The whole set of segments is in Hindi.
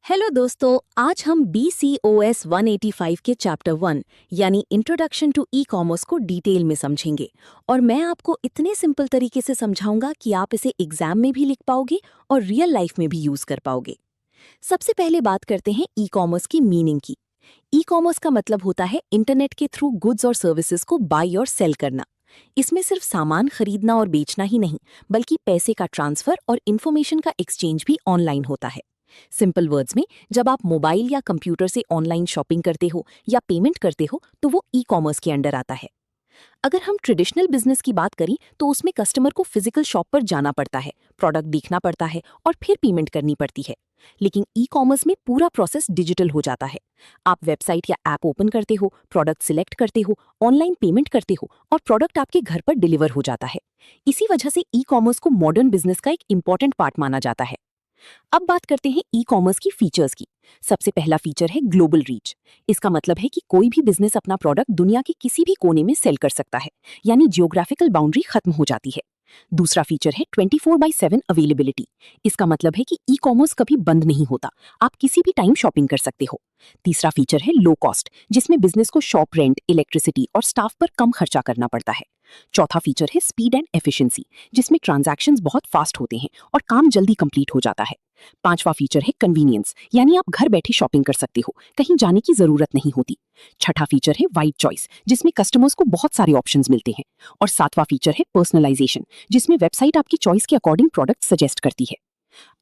हेलो दोस्तों, आज हम BCOS 185 के चैप्टर 1 यानी इंट्रोडक्शन टू ई कॉमर्स को डिटेल में समझेंगे। और मैं आपको इतने सिंपल तरीके से समझाऊंगा कि आप इसे एग्जाम में भी लिख पाओगे और रियल लाइफ में भी यूज कर पाओगे। सबसे पहले बात करते हैं ई कॉमर्स की मीनिंग की। ई कॉमर्स का मतलब होता है इंटरनेट के थ्रू गुड्स और सर्विसेज को बाई और सेल करना। इसमें सिर्फ सामान खरीदना और बेचना ही नहीं, बल्कि पैसे का ट्रांसफर और इन्फॉर्मेशन का एक्सचेंज भी ऑनलाइन होता है। सिंपल वर्ड्स में, जब आप मोबाइल या कंप्यूटर से ऑनलाइन शॉपिंग करते हो या पेमेंट करते हो तो वो ई कॉमर्स के अंडर आता है। अगर हम ट्रेडिशनल बिजनेस की बात करें तो उसमें कस्टमर को फिजिकल शॉप पर जाना पड़ता है, प्रोडक्ट देखना पड़ता है और फिर पेमेंट करनी पड़ती है। लेकिन ई कॉमर्स में पूरा प्रोसेस डिजिटल हो जाता है। आप वेबसाइट या ऐप ओपन करते हो, प्रोडक्ट सिलेक्ट करते हो, ऑनलाइन पेमेंट करते हो और प्रोडक्ट आपके घर पर डिलीवर हो जाता है। इसी वजह से ई कॉमर्स को मॉडर्न बिजनेस का एक इंपॉर्टेंट पार्ट माना जाता है। अब बात करते हैं ई कॉमर्स की फीचर्स की। सबसे पहला फीचर है ग्लोबल रीच। इसका मतलब है कि कोई भी बिजनेस अपना प्रोडक्ट दुनिया के किसी भी कोने में सेल कर सकता है, यानी जियोग्राफिकल बाउंड्री खत्म हो जाती है। दूसरा फीचर है 24/7 अवेलेबिलिटी। इसका मतलब है कि ई कॉमर्स कभी बंद नहीं होता, आप किसी भी टाइम शॉपिंग कर सकते हो। तीसरा फीचर है लो कॉस्ट, जिसमें बिजनेस को शॉप रेंट, इलेक्ट्रिसिटी और स्टाफ पर कम खर्चा करना पड़ता है। चौथा फीचर है स्पीड एंड एफिशिएंसी, जिसमें ट्रांजैक्शंस बहुत फास्ट होते हैं और काम जल्दी कंप्लीट हो जाता है। पांचवा फीचर है कन्वीनियंस, यानी आप घर बैठे शॉपिंग कर सकते हो, कहीं जाने की जरूरत नहीं होती। छठा फीचर है वाइड चॉइस, जिसमें कस्टमर्स को बहुत सारे ऑप्शंस मिलते हैं। और सातवां फीचर है पर्सनलाइजेशन, जिसमें वेबसाइट आपकी चॉइस के अकॉर्डिंग प्रोडक्ट सजेस्ट करती है।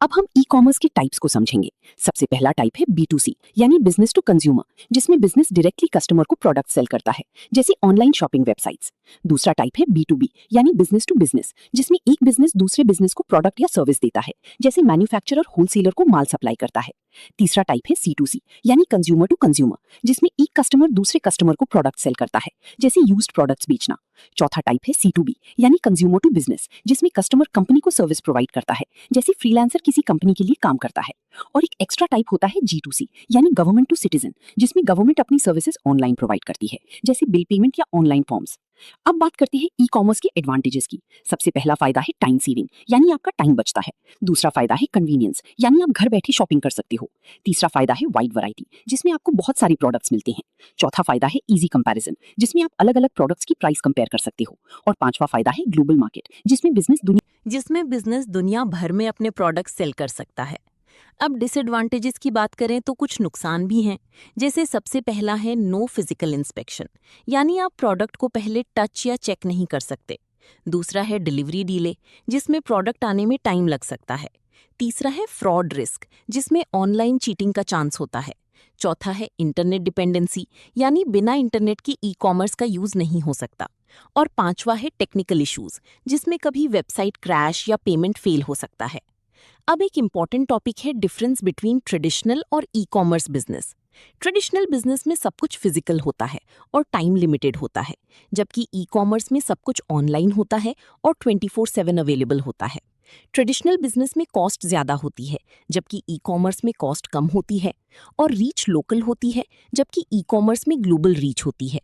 अब हम ई कॉमर्स के टाइप्स को समझेंगे। सबसे पहला टाइप है B2C, यानी बिजनेस टू कंज्यूमर, जिसमें बिजनेस डायरेक्टली कस्टमर को प्रोडक्ट सेल करता है, जैसे ऑनलाइन शॉपिंग वेबसाइट्स। दूसरा टाइप है B2B, यानी बिजनेस टू बिजनेस, जिसमें एक बिजनेस दूसरे बिजनेस को प्रोडक्ट या सर्विस देता है, जैसे मैन्युफैक्चरर होलसेलर को माल सप्लाई करता है। तीसरा टाइप है C2C, यानी कंज्यूमर टू कंज्यूमर, जिसमें एक कस्टमर दूसरे कस्टमर को प्रोडक्ट सेल करता है, जैसे यूज्ड प्रोडक्ट्स बेचना। चौथा टाइप है C2B, यानी कंज्यूमर टू बिजनेस, जिसमें कस्टमर कंपनी को सर्विस प्रोवाइड करता है, जैसे फ्रीलांसर किसी कंपनी के लिए काम करता है। और एक एक्स्ट्रा टाइप होता है G2C, यानी गवर्नमेंट टू सिटीजन, जिसमें गवर्नमेंट अपनी सर्विसेज ऑनलाइन प्रोवाइड करती है, जैसे बिल पेमेंट या ऑनलाइन फॉर्म्स। अब बात करते हैं ई कॉमर्स के एडवांटेजेस की। सबसे पहला फायदा है टाइम सेविंग, यानी आपका टाइम बचता है। दूसरा फायदा है कन्वीनियंस, यानी आप घर बैठे शॉपिंग कर सकते हो। तीसरा फायदा है वाइड वैरायटी, जिसमें आपको बहुत सारे प्रोडक्ट्स मिलते हैं। चौथा फायदा है इजी कंपैरिजन, जिसमें आप अलग अलग प्रोडक्ट्स की प्राइस कंपेयर कर सकते हो। और पांचवा फायदा है ग्लोबल मार्केट, जिसमें बिजनेस दुनिया भर में अपने प्रोडक्ट्स सेल कर सकता है। अब डिसएडवांटेजेस की बात करें तो कुछ नुकसान भी हैं। जैसे सबसे पहला है नो फिजिकल इंस्पेक्शन, यानी आप प्रोडक्ट को पहले टच या चेक नहीं कर सकते। दूसरा है डिलीवरी डिले, जिसमें प्रोडक्ट आने में टाइम लग सकता है। तीसरा है फ्रॉड रिस्क, जिसमें ऑनलाइन चीटिंग का चांस होता है। चौथा है इंटरनेट डिपेंडेंसी, यानी बिना इंटरनेट की ई कॉमर्स का यूज नहीं हो सकता। और पांचवा है टेक्निकल इश्यूज, जिसमें कभी वेबसाइट क्रैश या पेमेंट फेल हो सकता है। अब एक इम्पॉर्टेंट टॉपिक है डिफरेंस बिटवीन ट्रेडिशनल और e commerce business. Traditional business में सब कुछ फिजिकल होता है और टाइम लिमिटेड होता है, जबकि ई कॉमर्स में सब कुछ ऑनलाइन होता है और 24/7 अवेलेबल होता है। ट्रेडिशनल बिजनेस में कॉस्ट ज्यादा होती है, जबकि ई कॉमर्स में कॉस्ट कम होती है। और रीच लोकल होती है, जबकि ई कॉमर्स में ग्लोबल रीच होती है।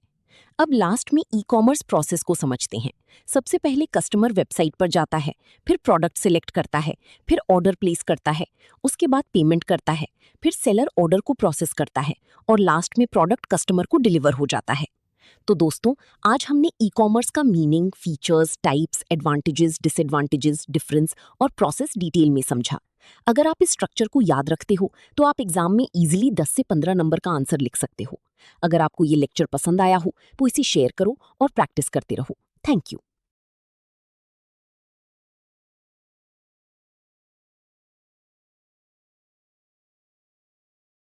अब लास्ट में ई कॉमर्स प्रोसेस को समझते हैं। सबसे पहले कस्टमर वेबसाइट पर जाता है, फिर प्रोडक्ट सिलेक्ट करता है, फिर ऑर्डर प्लेस करता है, उसके बाद पेमेंट करता है, फिर सेलर ऑर्डर को प्रोसेस करता है और लास्ट में प्रोडक्ट कस्टमर को डिलीवर हो जाता है। तो दोस्तों, आज हमने ई कॉमर्स का meaning, features, types, advantages, disadvantages, difference और प्रोसेस डिटेल में समझा। अगर आप इस स्ट्रक्चर को याद रखते हो तो आप एग्जाम में इजीली 10 से 15 नंबर का आंसर लिख सकते हो। अगर आपको ये लेक्चर पसंद आया हो तो इसे शेयर करो और प्रैक्टिस करते रहो। Thank you.